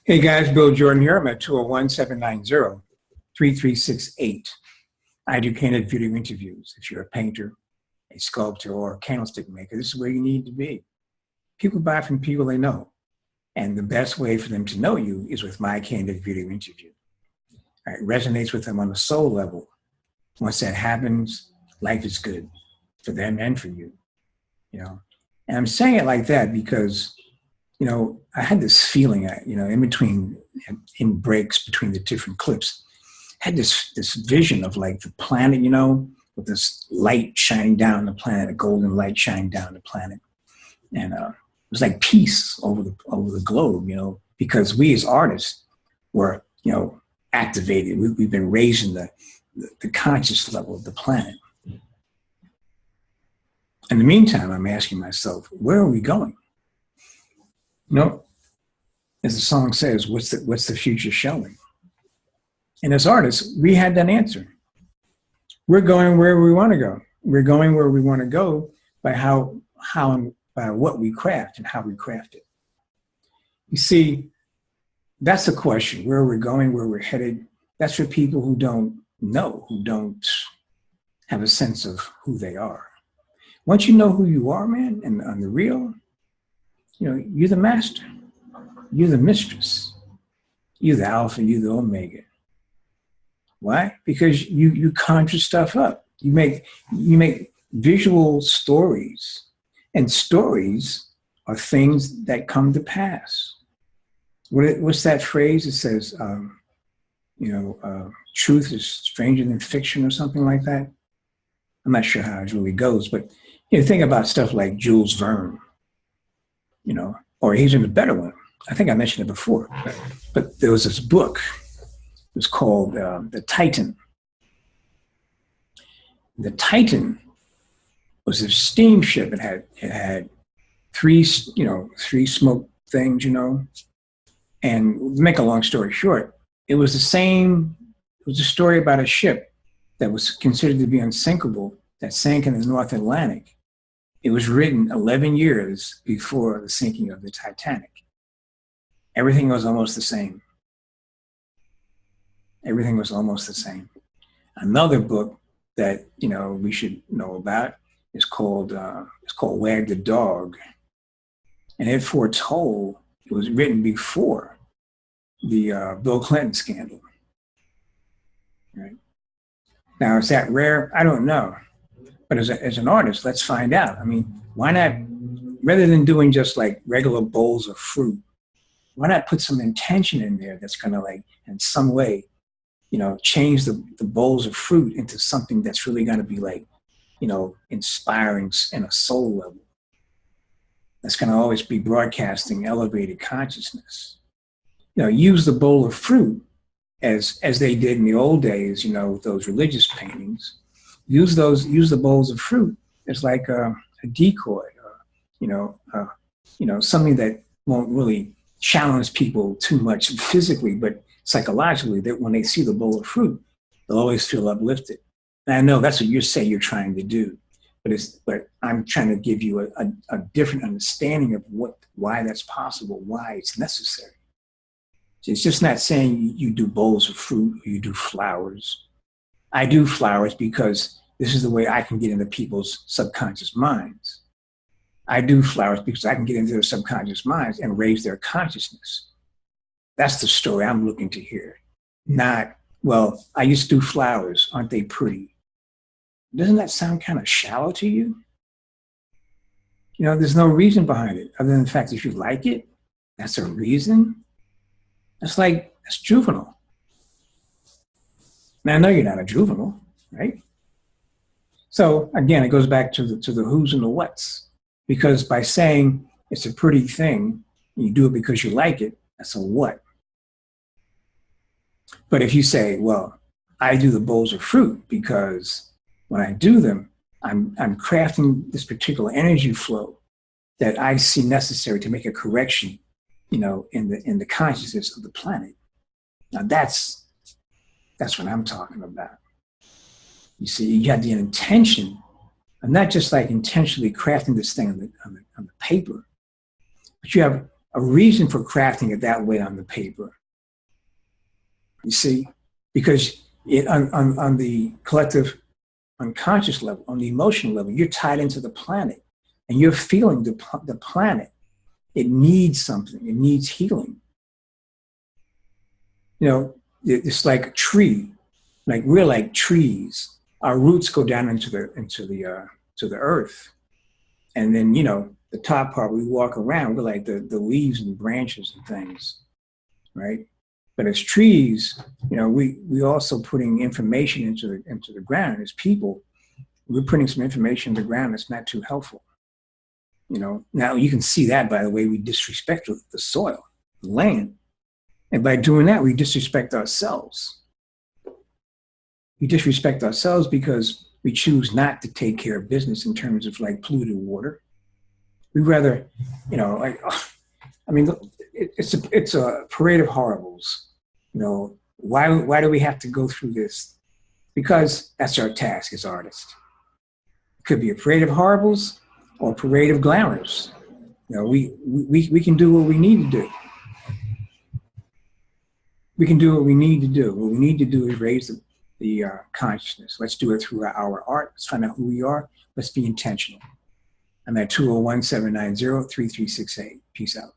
Hey guys, Bill Jordan here. I'm at 201-790-3368. I do candid video interviews. If you're a painter, a sculptor, or a candlestick maker, this is where you need to be. People buy from people they know. And the best way for them to know you is with my candid video interview. It resonates with them on a soul level. Once that happens, life is good for them and for you. And I'm saying it like that because I had this feeling, in between, in breaks between the different clips, I had this vision of like the planet, with this light shining down the planet, a golden light shining down the planet. And it was like peace over the globe, because we as artists were, activated. We've been raising the conscious level of the planet. In the meantime, I'm asking myself, where are we going? As the song says, what's the future showing? And as artists, we had that answer. We're going where we want to go. We're going where we want to go by by what we craft and how we craft it. You see, that's the question. Where we're going, where we're headed. That's for people who don't know, who don't have a sense of who they are. Once you know who you are, man, and on the real, you're the master, you're the mistress, you're the alpha, you're the omega. Why? Because you conjure stuff up. You make visual stories, and stories are things that come to pass. What's that phrase? It says, truth is stranger than fiction or something like that. I'm not sure how it really goes, but think about stuff like Jules Verne. Or he's in a better one. I think I mentioned it before, but there was this book. It was called The Titan. The Titan was a steamship. It had three smoke things, and to make a long story short, it was a story about a ship that was considered to be unsinkable that sank in the North Atlantic. It was written 11 years before the sinking of the Titanic. Everything was almost the same. Everything was almost the same. Another book that we should know about is called Wag the Dog, and it foretold. It was written before the Bill Clinton scandal. Right now, is that rare? I don't know. But as an artist, let's find out. I mean, why not, rather than doing just like regular bowls of fruit, why not put some intention in there that's going to in some way, change the bowls of fruit into something that's really going to be inspiring in a soul level. That's going to always be broadcasting elevated consciousness. Use the bowl of fruit as they did in the old days, with those religious paintings. Use the bowls of fruit as like a decoy, something that won't really challenge people too much physically, but psychologically, that when they see the bowl of fruit, they'll always feel uplifted. And I know that's what you say you're trying to do, but I'm trying to give you a different understanding of why that's possible, why it's necessary. So it's just not saying you do bowls of fruit or you do flowers. I do flowers because this is the way I can get into people's subconscious minds. I do flowers because I can get into their subconscious minds and raise their consciousness. That's the story I'm looking to hear. Not, well, I used to do flowers. Aren't they pretty? Doesn't that sound kind of shallow to you? There's no reason behind it other than the fact that if you like it, that's a reason. That's juvenile. Now, I know you're not a juvenile, right? So again, it goes back to the who's and the what's. Because by saying it's a pretty thing, you do it because you like it, that's a what. But if you say, well, I do the bowls of fruit because when I do them, I'm crafting this particular energy flow that I see necessary to make a correction, in the consciousness of the planet. Now that's what I'm talking about. You see, you have the intention of not just like intentionally crafting this thing on the paper, but you have a reason for crafting it that way on the paper. You see, because on the collective unconscious level, on the emotional level, you're tied into the planet and you're feeling the planet. It needs something. It needs healing. You know, it's like a tree. Like we're like trees. Our roots go down into the earth, and then the top part we walk around. We're like the leaves and branches and things, right? But as trees, we also putting information into the ground. As people, we're putting some information in the ground that's not too helpful. Now you can see that by the way we disrespect the soil, the land. And by doing that, we disrespect ourselves. We disrespect ourselves because we choose not to take care of business in terms of like polluted water. We rather, it's a parade of horribles. Why do we have to go through this? Because that's our task as artists. It could be a parade of horribles or a parade of glamours. We can do what we need to do. We can do what we need to do. What we need to do is raise the consciousness. Let's do it through our art. Let's find out who we are. Let's be intentional. I'm at 201-790-3368. Peace out.